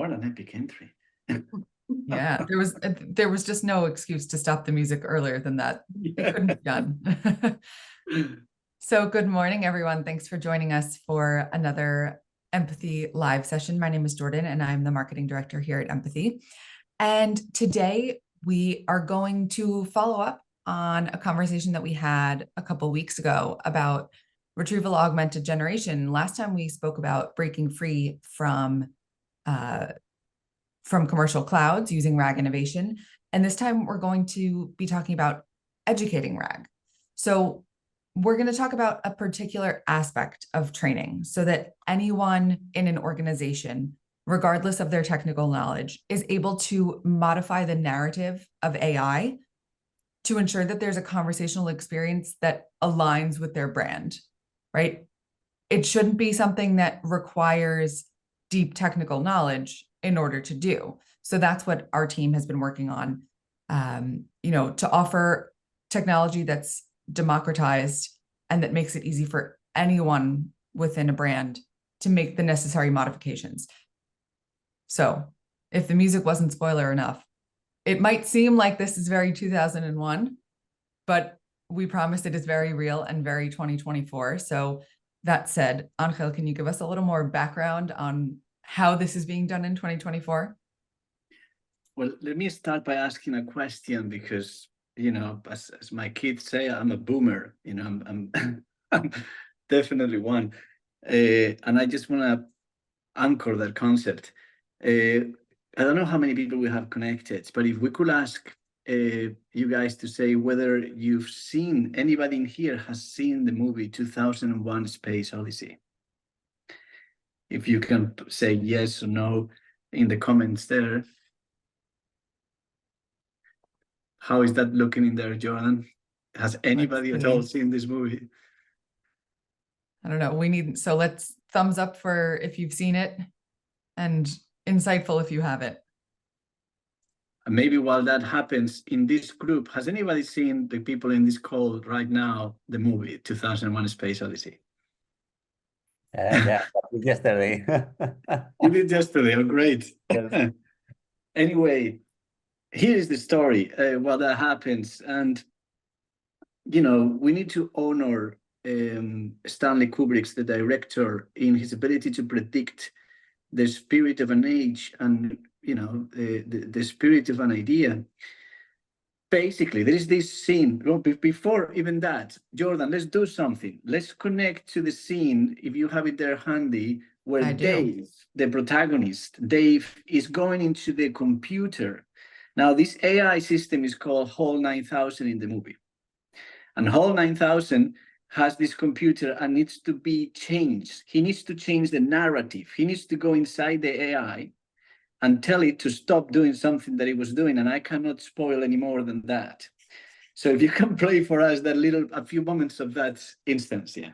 What an epic entry. Yeah, there was just no excuse to stop the music earlier than that. Yeah. It couldn't be done. So good morning, everyone. Thanks for joining us for another Empathy live session. My name is Jordan, and I'm the marketing director here at Empathy. And today we are going to follow up on a conversation that we had a couple weeks ago about retrieval-augmented generation. Last time we spoke about breaking free from commercial clouds using RAG innovation. And this time we're going to be talking about educating RAG. So we're going to talk about a particular aspect of training so that anyone in an organization, regardless of their technical knowledge, is able to modify the narrative of AI to ensure that there's a conversational experience that aligns with their brand, right? It shouldn't be something that requires deep technical knowledge in order to do. So that's what our team has been working on, to offer technology that's democratized and that makes it easy for anyone within a brand to make the necessary modifications. So if the music wasn't spoiler enough, it might seem like this is very 2001, but we promise it is very real and very 2024. So that said, Angel, can you give us a little more background on how this is being done in 2024? Well, let me start by asking a question because, as my kids say, I'm a boomer. I'm definitely one. And I just want to anchor that concept. I don't know how many people we have connected, but if we could ask you guys to say whether you've seen, anybody in here has seen the movie 2001 Space Odyssey. If you can say yes or no in the comments there. How is that looking in there, Jordan? Has anybody at all seen this movie? I don't know. Let's thumbs up for if you've seen it and insightful if you haven't. And maybe while that happens in this group, has anybody seen, the people in this call right now, the movie 2001 Space Odyssey? Yeah, yesterday. You did yesterday. Oh, great. Yes. Anyway, here is the story while that happens. And, we need to honor Stanley Kubrick's, the director, in his ability to predict the spirit of an age and, the spirit of an idea. Basically, there is this scene. Before even that, Jordan, let's do something. Let's connect to the scene, if you have it there handy, where Dave, the protagonist, Dave is going into the computer. Now, this AI system is called Hall 9000 in the movie. And Hall 9000 has this computer and needs to be changed. He needs to change the narrative. He needs to go inside the AI and tell it to stop doing something that it was doing. And I cannot spoil any more than that. So if you can play for us a few moments of that instance, yeah.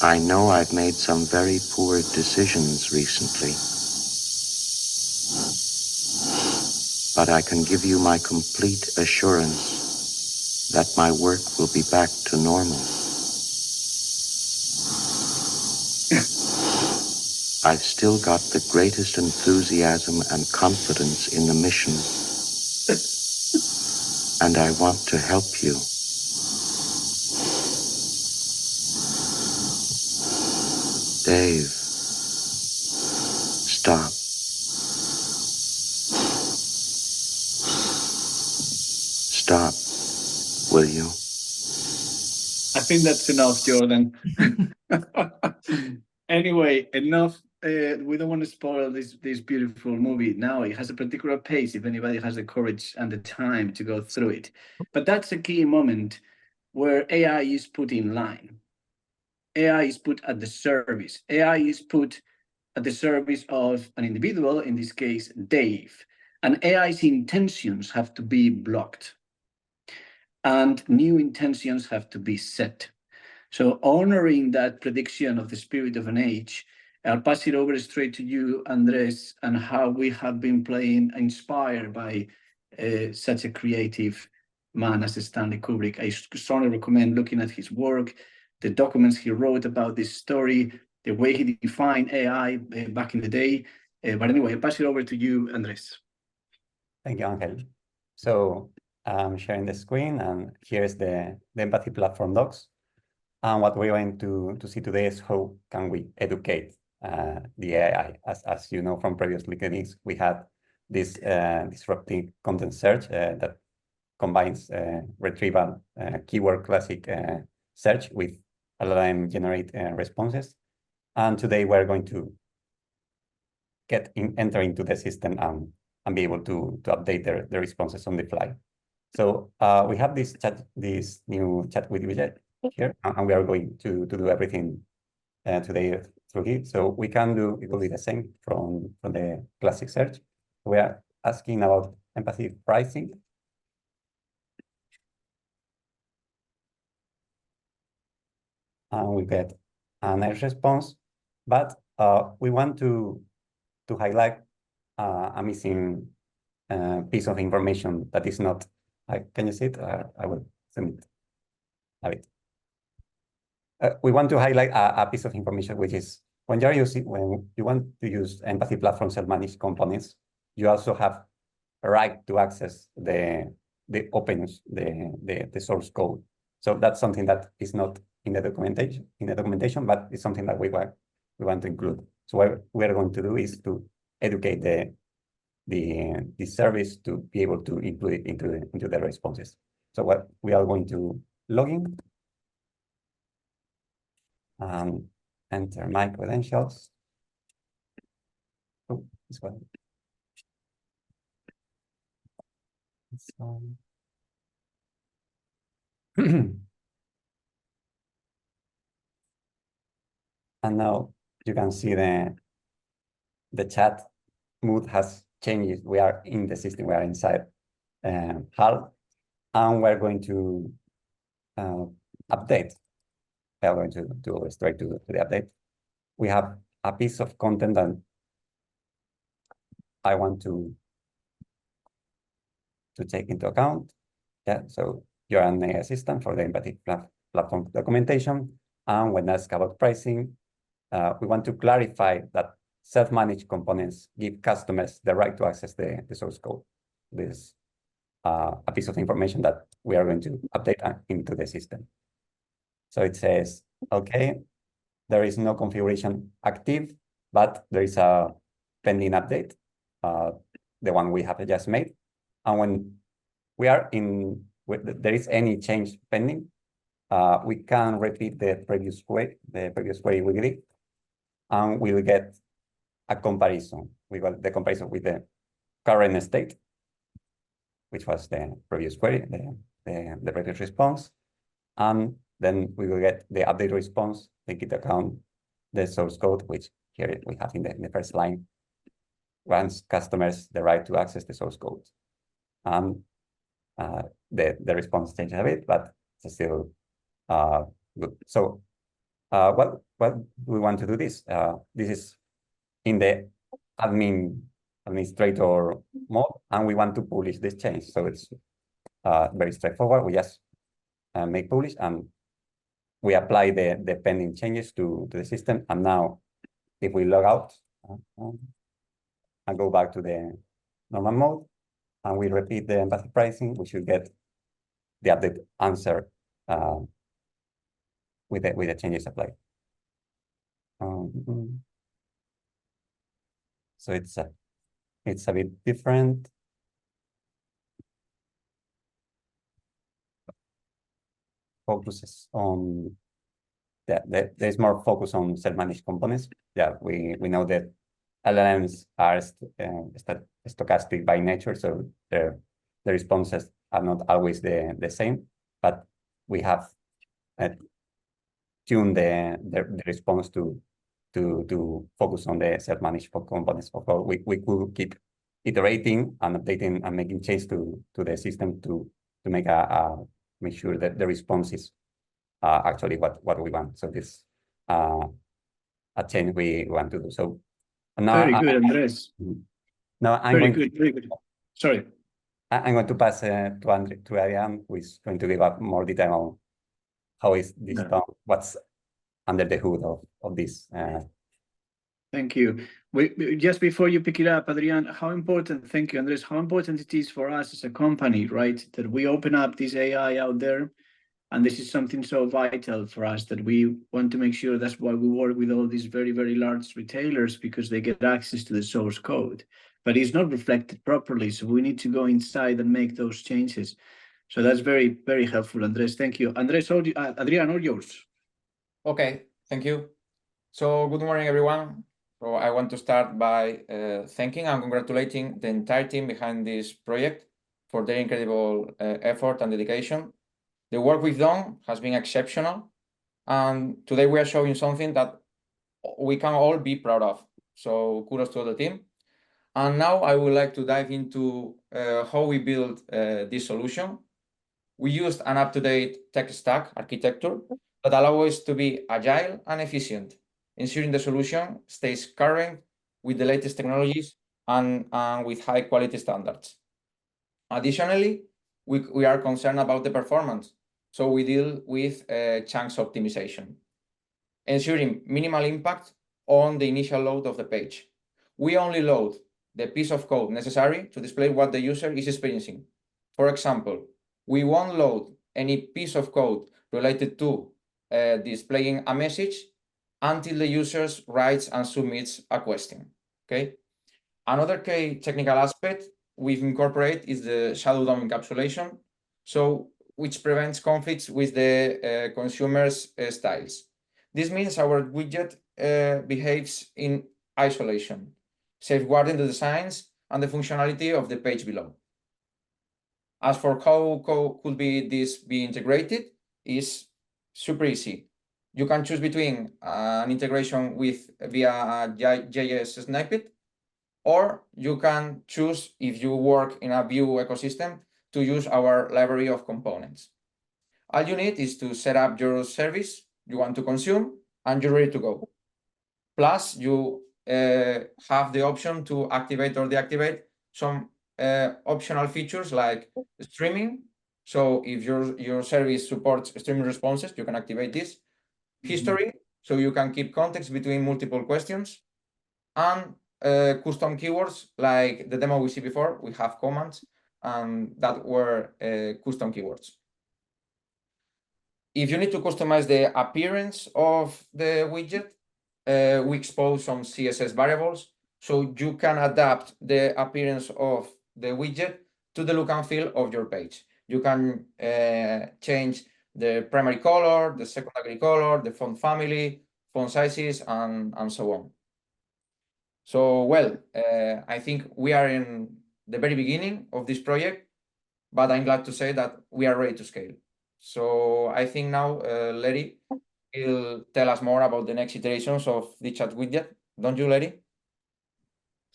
I know I've made some very poor decisions recently, but I can give you my complete assurance that my work will be back to normal. I've still got the greatest enthusiasm and confidence in the mission, and I want to help you. Dave, stop. Stop, will you? I think that's enough, Jordan. Anyway, enough. We don't want to spoil this beautiful movie. Now, it has a particular pace if anybody has the courage and the time to go through it. But that's a key moment where AI is put in line. AI is put at the service. AI is put at the service of an individual, in this case, Dave. And AI's intentions have to be blocked. And new intentions have to be set. So honoring that prediction of the spirit of an age, I'll pass it over straight to you, Andrés, and how we have been playing, inspired by such a creative man as Stanley Kubrick. I strongly recommend looking at his work, the documents he wrote about this story, the way he defined AI back in the day. But anyway, I pass it over to you, Andrés. Thank you, Angel. So I'm sharing the screen, and here's the empathy platform docs. And what we're going to see today is how can we educate the AI. As you know from previous clinics, we had this disruptive content search that combines retrieval keyword classic search with LLM generate responses. And today we're going to enter into the system and be able to update the responses on the fly. So we have this new chat widget here, and we are going to do everything today through here. So we can do the same from the classic search. We are asking about empathy pricing. And we get a nice response, but we want to highlight a missing piece of information that is not. Can you see it? I will send it a bit. We want to highlight a piece of information, which is when you want to use empathy platform self-managed components, you also have a right to access the openness, the source code. So that's something that is not in the documentation, but it's something that we want to include. So what we are going to do is to educate the service to be able to include it into the responses. So what we are going to log in, enter my credentials. Oh, this one. This one. And now you can see the chat mood has changed. We are in the system. We are inside HAL, and we're going to update. We are going to go straight to the update. We have a piece of content that I want to take into account. Yeah, so you're an AI assistant for the empathy platform documentation, and when asked about pricing, we want to clarify that self-managed components give customers the right to access the source code. This is a piece of information that we are going to update into the system. So it says, okay, there is no configuration active, but there is a pending update, the one we have just made. And when we are there is any change pending, we can repeat the previous query we did, and we'll get a comparison. We got the comparison with the current state, which was the previous query, the previous response. And then we will get the update response, take into account the source code, which here we have in the first line, grants customers the right to access the source code. And the response changes a bit, but it's still good. So what we want to do this is in the administrator mode, and we want to publish this change. So it's very straightforward. We just make publish, and we apply the pending changes to the system. And now if we log out and go back to the normal mode, and we repeat the empathy pricing, we should get the update answer with the changes applied. So it's a bit different. Focuses on there's more focus on self-managed components. Yeah, we know that LLMs are stochastic by nature, so the responses are not always the same, but we have tuned the response to focus on the self-managed components. Of course, we could keep iterating and updating and making changes to the system to make sure that the response is actually what we want. So this a change we want to do. So now very good, Andrés. Now I'm very good. Sorry. I'm going to pass to Adrián, who is going to give up more detail on how is this done, what's under the hood of this. Thank you. Just before you pick it up, Adrián, how important, thank you, Andrés, how important it is for us as a company, right? That we open up this AI out there. And this is something so vital for us that we want to make sure. That's why we work with all these very, very large retailers, because they get access to the source code, but it's not reflected properly. So we need to go inside and make those changes. So that's very, very helpful, Andrés. Thank you. Andrés, Adrián, all yours. Okay, thank you. So good morning, everyone. So I want to start by thanking and congratulating the entire team behind this project for their incredible effort and dedication. The work we've done has been exceptional, and today we are showing something that we can all be proud of. So kudos to the team. And now I would like to dive into how we built this solution. We used an up-to-date tech stack architecture that allows us to be agile and efficient, ensuring the solution stays current with the latest technologies and with high quality standards. Additionally, we are concerned about the performance, so we deal with chunks optimization, ensuring minimal impact on the initial load of the page. We only load the piece of code necessary to display what the user is experiencing. For example, we won't load any piece of code related to displaying a message until the user writes and submits a question. Okay. Another key technical aspect we've incorporated is the shadow DOM encapsulation, which prevents conflicts with the consumer's styles. This means our widget behaves in isolation, safeguarding the designs and the functionality of the page below. As for how could this be integrated, is super easy. You can choose between an integration via a JS snippet, or you can choose, if you work in a Vue ecosystem, to use our library of components. All you need is to set up your service you want to consume, and you're ready to go. Plus, you have the option to activate or deactivate some optional features like streaming. So if your service supports streaming responses, you can activate this. History, so you can keep context between multiple questions, and custom keywords like the demo we see before. We have commands that were custom keywords. If you need to customize the appearance of the widget, we expose some CSS variables, so you can adapt the appearance of the widget to the look and feel of your page. You can change the primary color, the secondary color, the font family, font sizes, and so on. So, well, I think we are in the very beginning of this project, but I'm glad to say that we are ready to scale. So I think now Letty will tell us more about the next iterations of the chat widget. Don't you, Letty?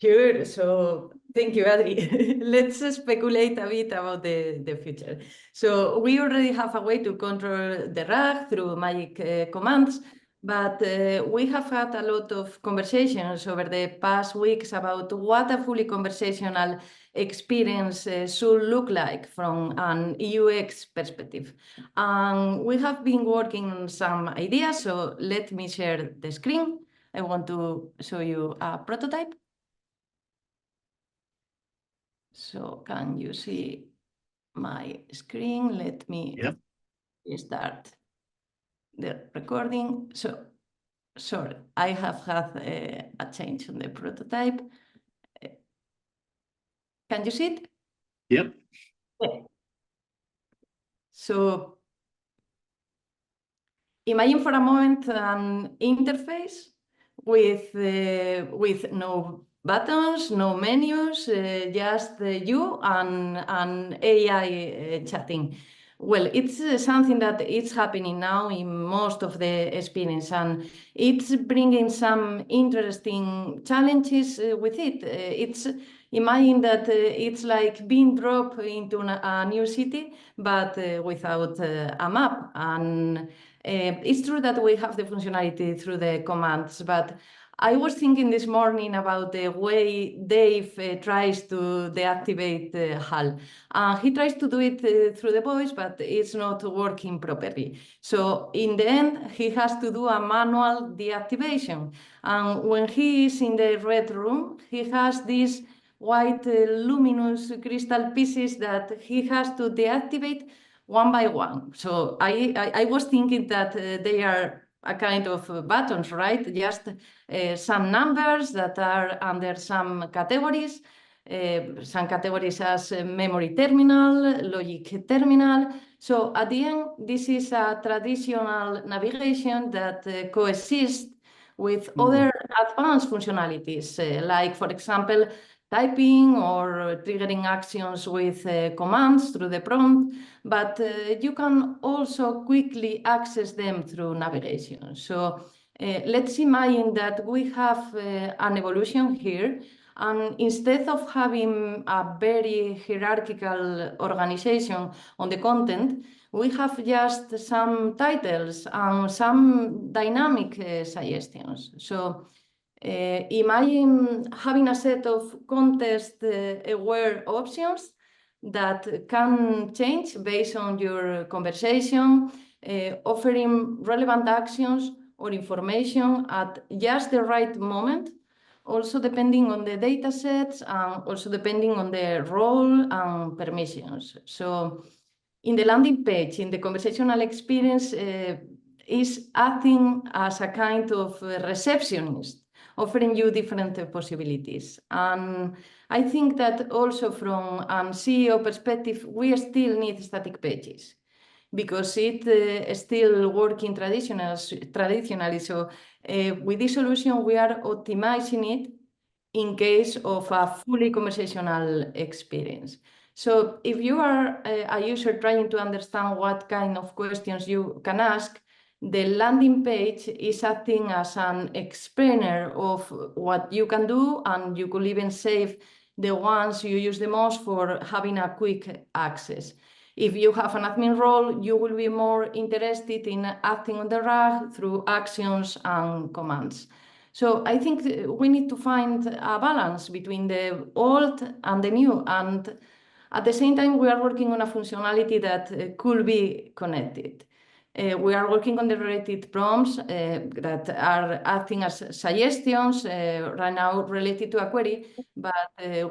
Sure. So thank you, Adri. Let's speculate a bit about the future. So we already have a way to control the RAG through magic commands, but we have had a lot of conversations over the past weeks about what a fully conversational experience should look like from an UX perspective. And we have been working on some ideas, so let me share the screen. I want to show you a prototype. So can you see my screen? Let me start the recording. So, sorry, I have had a change on the prototype. Can you see it? Yep. Yeah. So imagine for a moment an interface with no buttons, no menus, just you and AI chatting. Well, it's something that is happening now in most of the experience, and it's bringing some interesting challenges with it. Imagine that it's like being dropped into a new city, but without a map. And it's true that we have the functionality through the commands, but I was thinking this morning about the way Dave tries to deactivate HAL. He tries to do it through the voice, but it's not working properly. So in the end, he has to do a manual deactivation. And when he is in the red room, he has these white luminous crystal pieces that he has to deactivate one by one. So I was thinking that they are a kind of buttons, right? Just some numbers that are under some categories as memory terminal, logic terminal. So at the end, this is a traditional navigation that coexists with other advanced functionalities, like, for example, typing or triggering actions with commands through the prompt, but you can also quickly access them through navigation. So let's imagine that we have an evolution here, and instead of having a very hierarchical organization on the content, we have just some titles and some dynamic suggestions. So imagine having a set of context-aware options that can change based on your conversation, offering relevant actions or information at just the right moment, also depending on the data sets and also depending on the role and permissions. So in the landing page, in the conversational experience, is acting as a kind of receptionist, offering you different possibilities. And I think that also from a CEO perspective, we still need static pages because it is still working traditionally. So with this solution, we are optimizing it in case of a fully conversational experience. So if you are a user trying to understand what kind of questions you can ask, the landing page is acting as an explainer of what you can do, and you could even save the ones you use the most for having a quick access. If you have an admin role, you will be more interested in acting on the RAG through actions and commands. So I think we need to find a balance between the old and the new, and at the same time, we are working on a functionality that could be connected. We are working on the related prompts that are acting as suggestions right now related to a query, but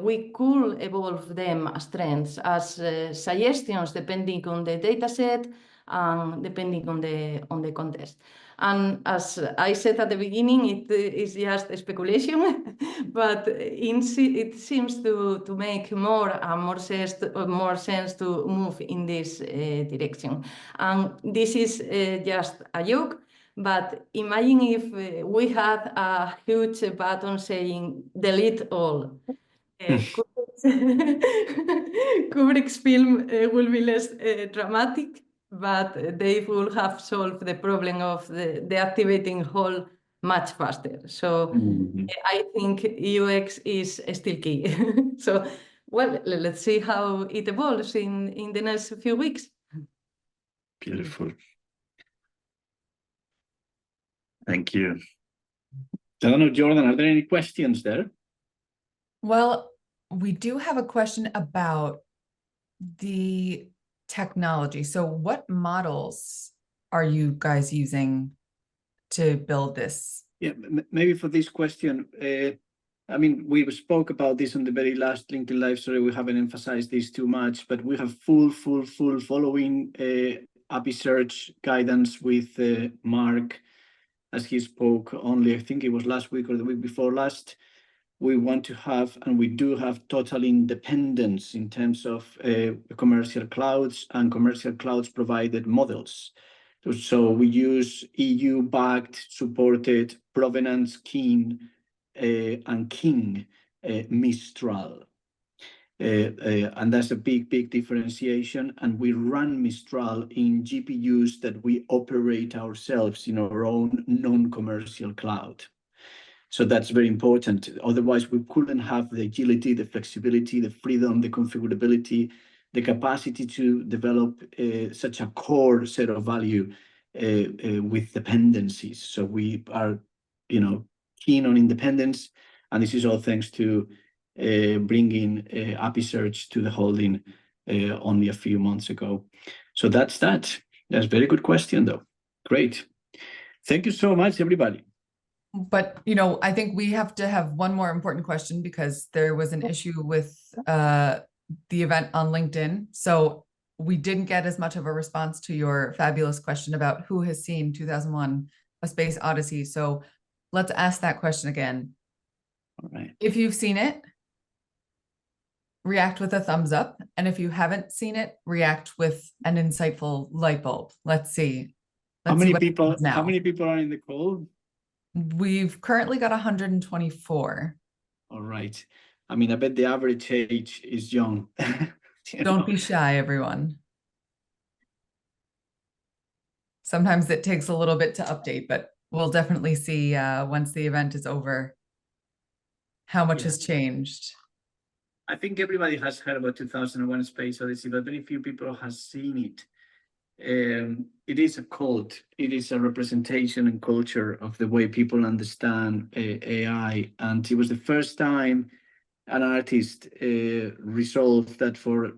we could evolve them as trends, as suggestions depending on the data set and depending on the context. And as I said at the beginning, it is just speculation, but it seems to make more sense to move in this direction. And this is just a joke, but imagine if we had a huge button saying delete all. Kubrick's film will be less dramatic, but they will have solved the problem of the deactivating HAL much faster. So I think UX is still key. So, well, let's see how it evolves in the next few weeks. Beautiful. Thank you. I don't know, Jordan, are there any questions there? Well, we do have a question about the technology. So what models are you guys using to build this? Yeah, maybe for this question, I mean, we spoke about this on the very last LinkedIn Live. Sorry, we haven't emphasized this too much, but we have full following API search guidance with Mark, as he spoke only, I think it was last week or the week before last. We want to have, and we do have, total independence in terms of commercial clouds and commercial clouds provided models. So we use EU-backed, supported, provenance keen and king Mistral. And that's a big differentiation. And we run Mistral in GPUs that we operate ourselves in our own non-commercial cloud. So that's very important. Otherwise, we couldn't have the agility, the flexibility, the freedom, the configurability, the capacity to develop such a core set of value with dependencies. So we are, keen on independence. And this is all thanks to bringing API search to the holding only a few months ago. So that's that. That's a very good question, though. Great. Thank you so much, everybody. But, you know, I think we have to have one more important question because there was an issue with the event on LinkedIn. So we didn't get as much of a response to your fabulous question about who has seen 2001: A Space Odyssey. So let's ask that question again. All right. If you've seen it, react with a thumbs up. And if you haven't seen it, react with an insightful light bulb. Let's see. How many people are in the call? We've currently got 124. All right. I mean, I bet the average age is young. Don't be shy, everyone. Sometimes it takes a little bit to update, but we'll definitely see once the event is over how much has changed. I think everybody has heard about 2001: Space Odyssey, but very few people have seen it. It is a cult. It is a representation and culture of the way people understand AI. And it was the first time an artist resolved that for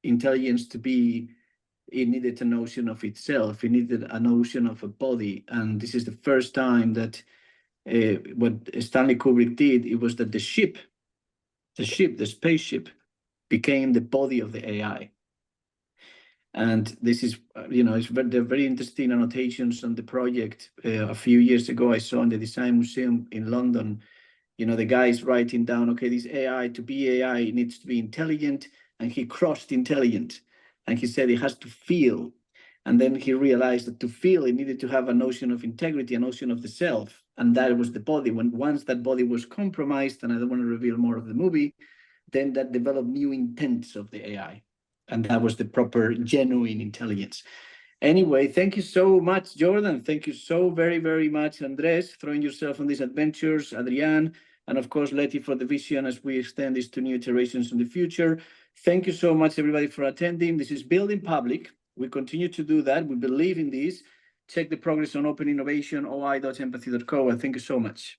intelligence to be, it needed a notion of itself. It needed a notion of a body. And this is the first time that what Stanley Kubrick did, it was that the spaceship became the body of the AI. And this is, you know, they're very interesting annotations on the project. A few years ago, I saw in the Design Museum in London, you know, the guys writing down, okay, this AI, to be AI, it needs to be intelligent. And he crossed intelligent. And he said it has to feel. And then he realized that to feel, it needed to have a notion of integrity, a notion of the self. And that was the body. Once that body was compromised, and I don't want to reveal more of the movie, then that developed new intents of the AI. And that was the proper, genuine intelligence. Anyway, thank you so much, Jordan. Thank you so very, very much, Andrés, throwing yourself on these adventures, Adrián, and of course, Leti, for the vision as we extend this to new iterations in the future. Thank you so much, everybody, for attending. This is Building Public. We continue to do that. We believe in this. Check the progress on Open Innovation, oi.empathy.co, and thank you so much.